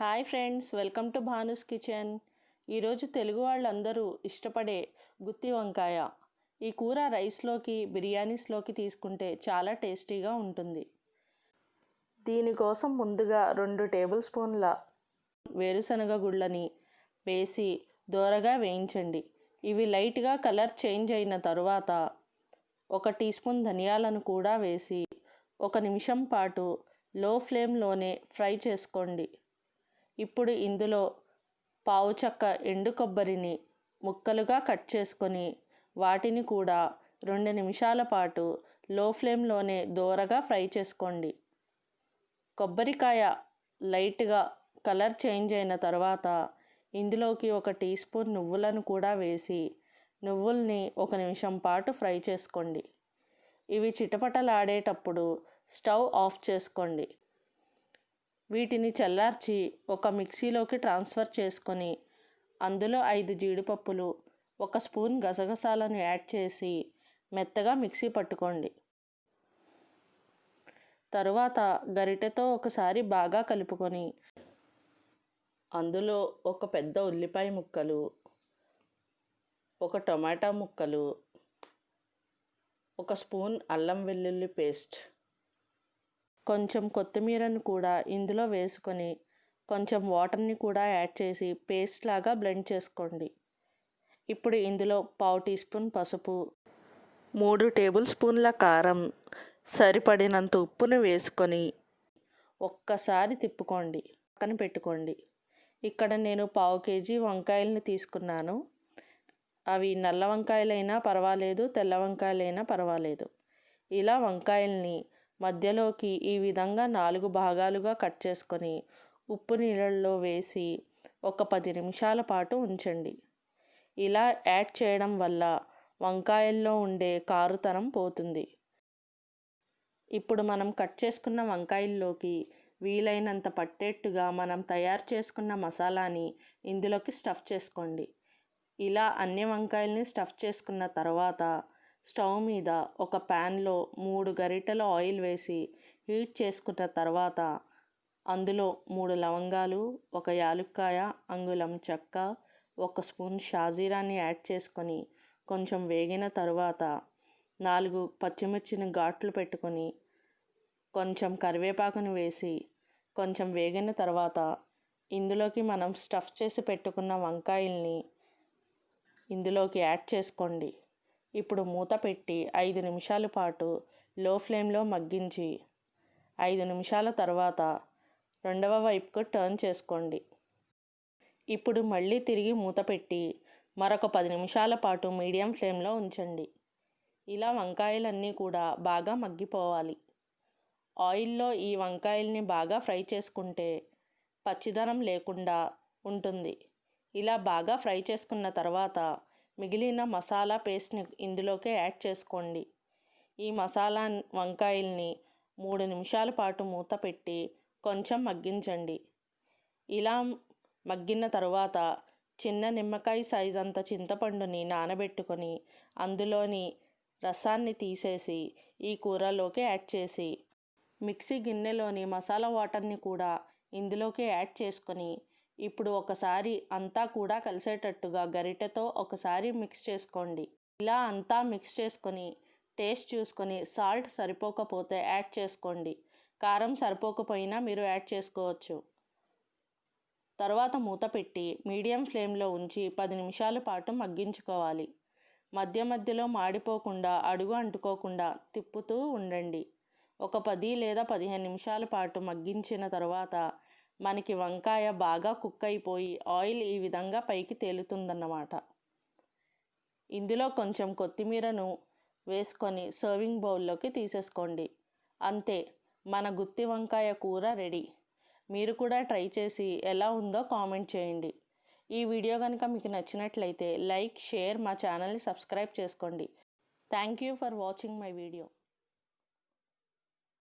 Hi friends, welcome to Bhanu's kitchen. ఈరోజు తెలుగు వాళ్ళందరూ ఇష్టపడే గుత్తి వంకాయ. ఈ కూర రైస్లోకి, బిర్యానీస్లోకి తీసుకుంటే చాలా టేస్టీగా ఉంటుంది. దీనికోసం ముందుగా 2 టేబుల్ స్పూన్ల వేరుశనగ గుళ్ళని వేసి దోరగా వేయించండి. ఇవి లైట్గా కలర్ చేంజ్ అయిన తరువాత 1 టీ స్పూన్ ధనియాలను కూడా వేసి 1 నిమిషం పాటు లో ఫ్లేమ్లోనే ఫ్రై చేసుకోండి. ఇప్పుడు ఇందులో పావు చెక్క ఎండు కొబ్బరిని ముక్కలుగా కట్ చేసుకొని వాటిని కూడా 2 నిమిషాల పాటు లో ఫ్లేమ్లోనే దోరగా ఫ్రై చేసుకోండి. కొబ్బరికాయ లైట్గా కలర్ చేంజ్ అయిన తర్వాత ఇందులోకి 1 టీ స్పూన్ నువ్వులను కూడా వేసి నువ్వుల్ని 1 నిమిషం పాటు ఫ్రై చేసుకోండి. ఇవి చిటపటలాడేటప్పుడు స్టవ్ ఆఫ్ చేసుకోండి. వీటిని చల్లార్చి ఒక మిక్సీలోకి ట్రాన్స్ఫర్ చేసుకొని అందులో 5 జీడిపప్పులు, 1 స్పూన్ గసగసాలను యాడ్ చేసి మెత్తగా మిక్సీ పట్టుకోండి. తరువాత గరిటెతో ఒకసారి బాగా కలుపుకొని అందులో 1 పెద్ద ఉల్లిపాయ ముక్కలు, 1 టొమాటో ముక్కలు, 1 స్పూన్ అల్లం వెల్లుల్లి పేస్ట్, కొంచెం కొత్తిమీరను కూడా ఇందులో వేసుకొని కొంచెం వాటర్ని కూడా యాడ్ చేసి పేస్ట్ లాగా బ్లెండ్ చేసుకోండి. ఇప్పుడు ఇందులో పావు టీ స్పూన్ పసుపు, 3 టేబుల్ స్పూన్ల కారం, సరిపడినంత ఉప్పును వేసుకొని ఒక్కసారి తిప్పుకోండి, పక్కన పెట్టుకోండి. ఇక్కడ నేను పావు కేజీ వంకాయలని తీసుకున్నాను. అవి నల్ల వంకాయలైనా పర్వాలేదు, తెల్ల వంకాయలైనా పర్వాలేదు. ఇలా వంకాయల్ని మధ్యలోకి ఈ విధంగా 4 భాగాలుగా కట్ చేసుకొని ఉప్పు నీళ్ళల్లో వేసి ఒక 10 నిమిషాల పాటు ఉంచండి. ఇలా యాడ్ చేయడం వల్ల వంకాయల్లో ఉండే కారుతనం పోతుంది. ఇప్పుడు మనం కట్ చేసుకున్న వంకాయల్లోకి వీలైనంత పట్టేట్టుగా మనం తయారు చేసుకున్న మసాలాని ఇందులోకి స్టఫ్ చేసుకోండి. ఇలా అన్ని వంకాయల్ని స్టఫ్ చేసుకున్న తర్వాత స్టవ్ మీద ఒక ప్యాన్లో 3 గరిటెల ఆయిల్ వేసి హీట్ చేసుకున్న తర్వాత అందులో 3 లవంగాలు, 1 యాలుక్కాయ, అంగుళం చెక్క, 1 స్పూన్ షాజీరాని యాడ్ చేసుకొని కొంచెం వేగిన తర్వాత 4 పచ్చిమిర్చిని ఘాట్లు పెట్టుకొని కొంచెం కరివేపాకుని వేసి కొంచెం వేగిన తర్వాత ఇందులోకి మనం స్టఫ్ చేసి పెట్టుకున్న వంకాయల్ని ఇందులోకి యాడ్ చేసుకోండి. ఇప్పుడు మూత పెట్టి 5 నిమిషాల పాటు లో ఫ్లేమ్లో మగ్గించి 5 నిమిషాల తర్వాత రెండవ వైపుకు టర్న్ చేసుకోండి. ఇప్పుడు మళ్ళీ తిరిగి మూత పెట్టి మరొక 10 నిమిషాల పాటు మీడియం ఫ్లేమ్లో ఉంచండి. ఇలా వంకాయలన్నీ కూడా బాగా మగ్గిపోవాలి. ఆయిల్లో ఈ వంకాయల్ని బాగా ఫ్రై చేసుకుంటే పచ్చిదనం లేకుండా ఉంటుంది. ఇలా బాగా ఫ్రై చేసుకున్న తర్వాత మిగిలిన మసాలా పేస్ట్ని ఇందులోకి యాడ్ చేసుకోండి. ఈ మసాలా వంకాయల్ని 3 నిమిషాల పాటు మూత పెట్టి కొంచెం మగ్గించండి. ఇలా మగ్గిన తర్వాత చిన్న నిమ్మకాయ సైజ్ అంత చింతపండుని నానబెట్టుకొని అందులోని రసాన్ని తీసేసి ఈ కూరలోకి యాడ్ చేసి మిక్సీ గిన్నెలోని మసాలా వాటర్ని కూడా ఇందులోకి యాడ్ చేసుకొని ఇప్పుడు ఒకసారి అంతా కూడా కలిసేటట్టుగా గరిటెతో ఒకసారి మిక్స్ చేసుకోండి. ఇలా అంతా మిక్స్ చేసుకొని టేస్ట్ చూసుకొని సాల్ట్ సరిపోకపోతే యాడ్ చేసుకోండి. కారం సరిపోకపోయినా మీరు యాడ్ చేసుకోవచ్చు. తర్వాత మూత పెట్టి మీడియం ఫ్లేమ్లో ఉంచి 10 నిమిషాల పాటు మగ్గించుకోవాలి. మధ్య మధ్యలో మాడిపోకుండా, అడుగు అంటుకోకుండా తిప్పుతూ ఉండండి. ఒక 10 లేదా 15 నిమిషాల పాటు మగ్గించిన తర్వాత మనకి వంకాయ బాగా కుక్ అయిపోయి ఆయిల్ ఈ విధంగా పైకి తేలుతుందన్నమాట. ఇందులో కొంచెం కొత్తిమీరను వేసుకొని సర్వింగ్ బౌల్లోకి తీసేసుకోండి. అంతే, మన గుత్తి వంకాయ కూర రెడీ. మీరు కూడా ట్రై చేసి ఎలా ఉందో కామెంట్ చేయండి. ఈ వీడియో కనుక మీకు నచ్చినట్లయితే లైక్, షేర్, మా ఛానల్ని సబ్స్క్రైబ్ చేసుకోండి. Thank you for watching my video.